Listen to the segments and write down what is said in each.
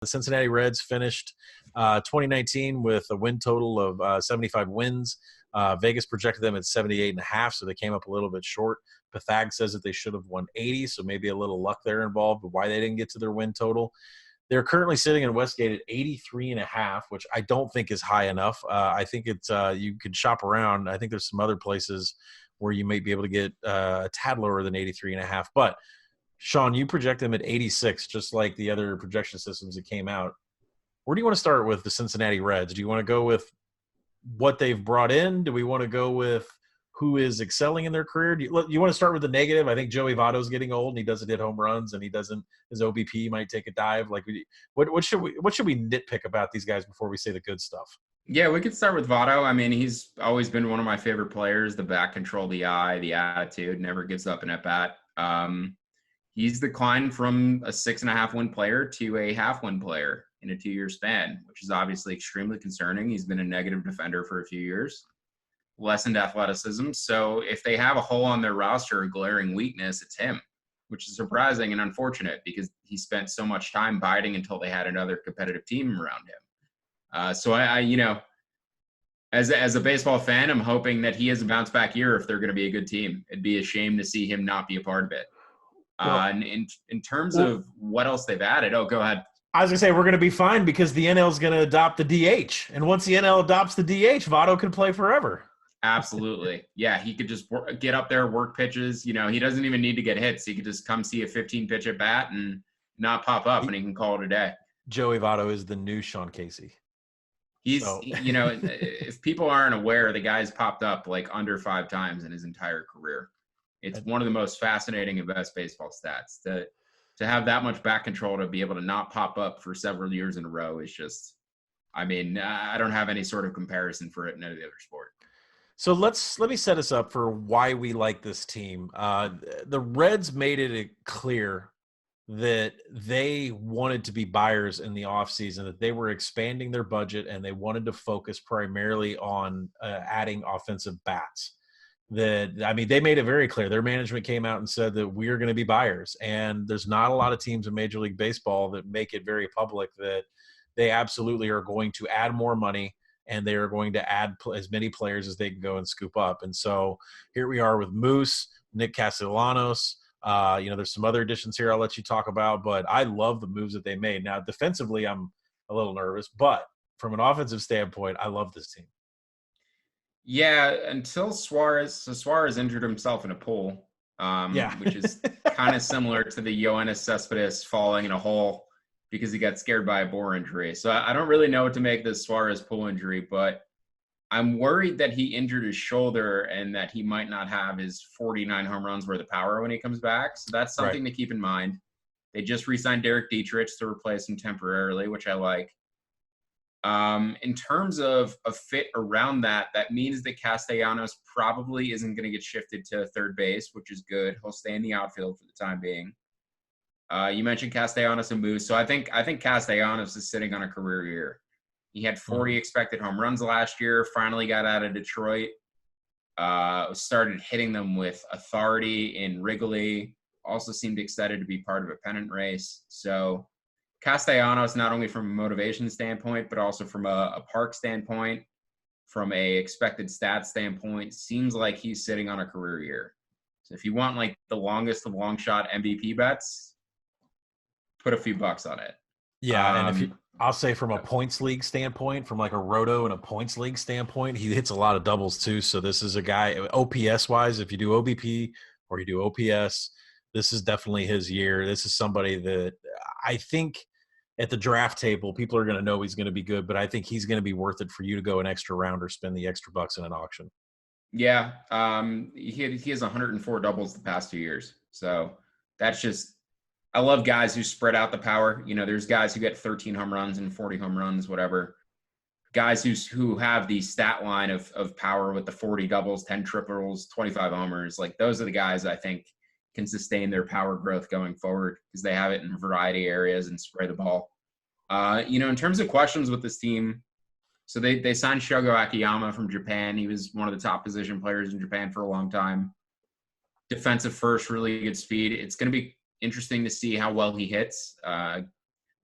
The Cincinnati Reds finished 2019 with a win total of 75 wins. Vegas projected them at 78.5, so they came up a little bit short. Pathag says that they should have won 80, so maybe a little luck there involved, but why they didn't get to their win total. They're currently sitting in Westgate at 83.5, which I don't think is high enough. I think it's you could shop around. I think there's some other places where you might be able to get a tad lower than 83.5, but Sean, you project them at 86, just like the other projection systems that came out. Where do you want to start with the Cincinnati Reds? Do you want to go with what they've brought in? Do we want to go with who is excelling in their career? Do you want to start with the negative? I think Joey Votto's getting old, and he doesn't hit home runs, and his OBP might take a dive. Like, what should we nitpick about these guys before we say the good stuff? Yeah, we could start with Votto. I mean, he's always been one of my favorite players. The back control, the eye, the attitude, never gives up an at bat. He's declined from a 6.5 win player to a half win player in a 2-year span, which is obviously extremely concerning. He's been a negative defender for a few years, lessened athleticism. So if they have a hole on their roster, a glaring weakness, it's him, which is surprising and unfortunate because he spent so much time biding until they had another competitive team around him. So I as a baseball fan, I'm hoping that he has a bounce back year if they're going to be a good team. It'd be a shame to see him not be a part of it. And in terms of what else they've added, go ahead. I was going to say we're going to be fine because the NL is going to adopt the DH. And once the NL adopts the DH, Votto can play forever. Absolutely. Yeah, he could just get up there, work pitches. He doesn't even need to get hits. He could just come see a 15-pitch at bat and not pop up, and he can call it a day. Joey Votto is the new Sean Casey. If people aren't aware, the guy's popped up like under 5 times in his entire career. It's one of the most fascinating and best baseball stats. To have that much back control, to be able to not pop up for several years in a row is just, I don't have any sort of comparison for it in any other sport. So let me set us up for why we like this team. The Reds made it clear that they wanted to be buyers in the offseason, that they were expanding their budget and they wanted to focus primarily on adding offensive bats. They made it very clear. Their management came out and said that we are going to be buyers. And there's not a lot of teams in Major League Baseball that make it very public that they absolutely are going to add more money and they are going to add as many players as they can go and scoop up. And so here we are with Moose, Nick Castellanos. There's some other additions here I'll let you talk about, but I love the moves that they made. Now, defensively, I'm a little nervous, but from an offensive standpoint, I love this team. Yeah, until Suarez injured himself in a pool, which is kind of similar to the Yoenis Cespedes falling in a hole because he got scared by a bore injury. So I don't really know what to make this Suarez pool injury, but I'm worried that he injured his shoulder and that he might not have his 49 home runs worth of power when he comes back. So that's something to keep in mind. They just re-signed Derek Dietrich to replace him temporarily, which I like. In terms of a fit around that means that Castellanos probably isn't going to get shifted to third base, which is good. He'll stay in the outfield for the time being. You mentioned Castellanos and Moose, so I think Castellanos is sitting on a career year. He had 40 expected home runs last year, finally got out of Detroit, started hitting them with authority in Wrigley, also seemed excited to be part of a pennant race. So Castellanos, not only from a motivation standpoint, but also from a park standpoint, from a expected stat standpoint, seems like he's sitting on a career year. So if you want like the longest of long shot MVP bets, put a few bucks on it. Yeah, and I'll say from a points league standpoint, from like a roto and a points league standpoint, he hits a lot of doubles too. So this is a guy, OPS wise, if you do OBP or you do OPS, this is definitely his year. This is somebody that I think at the draft table, people are going to know he's going to be good, but I think he's going to be worth it for you to go an extra round or spend the extra bucks in an auction. Yeah. He has 104 doubles the past 2 years. So that's just, I love guys who spread out the power. There's guys who get 13 home runs and 40 home runs, whatever. Guys who have the stat line of power with the 40 doubles, 10 triples, 25 homers. Like those are the guys I think can sustain their power growth going forward because they have it in a variety of areas and spray the ball. In terms of questions with this team, so they signed Shogo Akiyama from Japan. He was one of the top position players in Japan for a long time. Defensive first, really good speed. It's going to be interesting to see how well he hits.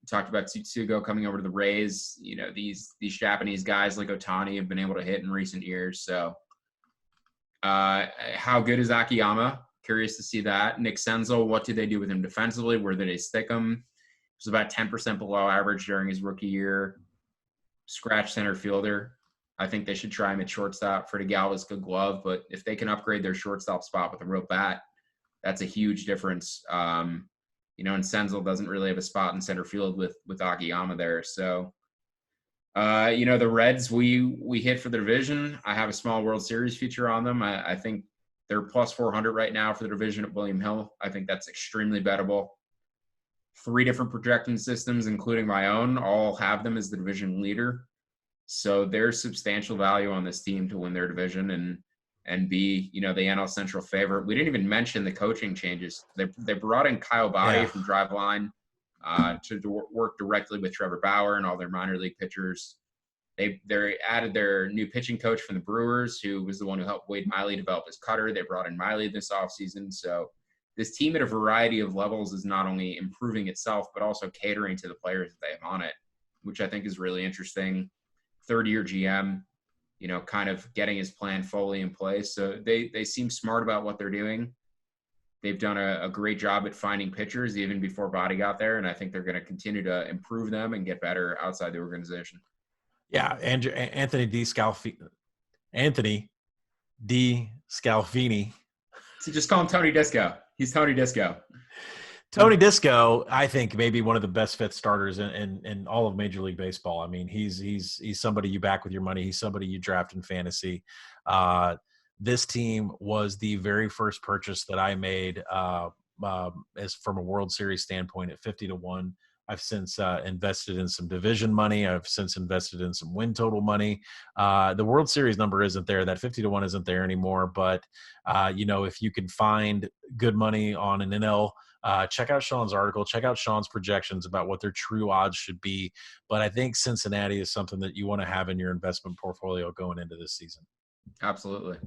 talked about Tsutsugo coming over to the Rays. You know, these Japanese guys like Ohtani have been able to hit in recent years. So how good is Akiyama? Curious to see that. Nick Senzel, what did they do with him defensively? Where did they stick him? He was about 10% below average during his rookie year. Scratch center fielder. I think they should try him at shortstop. Freddie Galvis, good glove, but if they can upgrade their shortstop spot with a real bat, that's a huge difference. You know, and Senzel doesn't really have a spot in center field with Akiyama there. So, you know, the Reds, we hit for the division. I have a small World Series future on them. I think they're plus 400 right now for the division at William Hill. I think that's extremely bettable. 3 different projecting systems, including my own, all have them as the division leader. So there's substantial value on this team to win their division and be, you know, the NL Central favorite. We didn't even mention the coaching changes. They brought in Kyle Boddy from Driveline to work directly with Trevor Bauer and all their minor league pitchers. They added their new pitching coach from the Brewers, who was the one who helped Wade Miley develop his cutter. They brought in Miley this offseason. So this team at a variety of levels is not only improving itself, but also catering to the players that they have on it, which I think is really interesting. Third-year GM, you know, kind of getting his plan fully in place. So they seem smart about what they're doing. They've done a great job at finding pitchers even before Boddy got there, and I think they're going to continue to improve them and get better outside the organization. Yeah, Anthony D. Scalfini. So just call him Tony Disco. He's Tony Disco. Tony Disco, I think, maybe one of the best 5th starters in all of Major League Baseball. I mean, he's somebody you back with your money. He's somebody you draft in fantasy. This team was the very first purchase that I made as from a World Series standpoint at 50-1. I've since invested in some division money. I've since invested in some win total money. The World Series number isn't there. That 50-1 isn't there anymore. But, you know, if you can find good money on an NL, check out Sean's article. Check out Sean's projections about what their true odds should be. But I think Cincinnati is something that you want to have in your investment portfolio going into this season. Absolutely.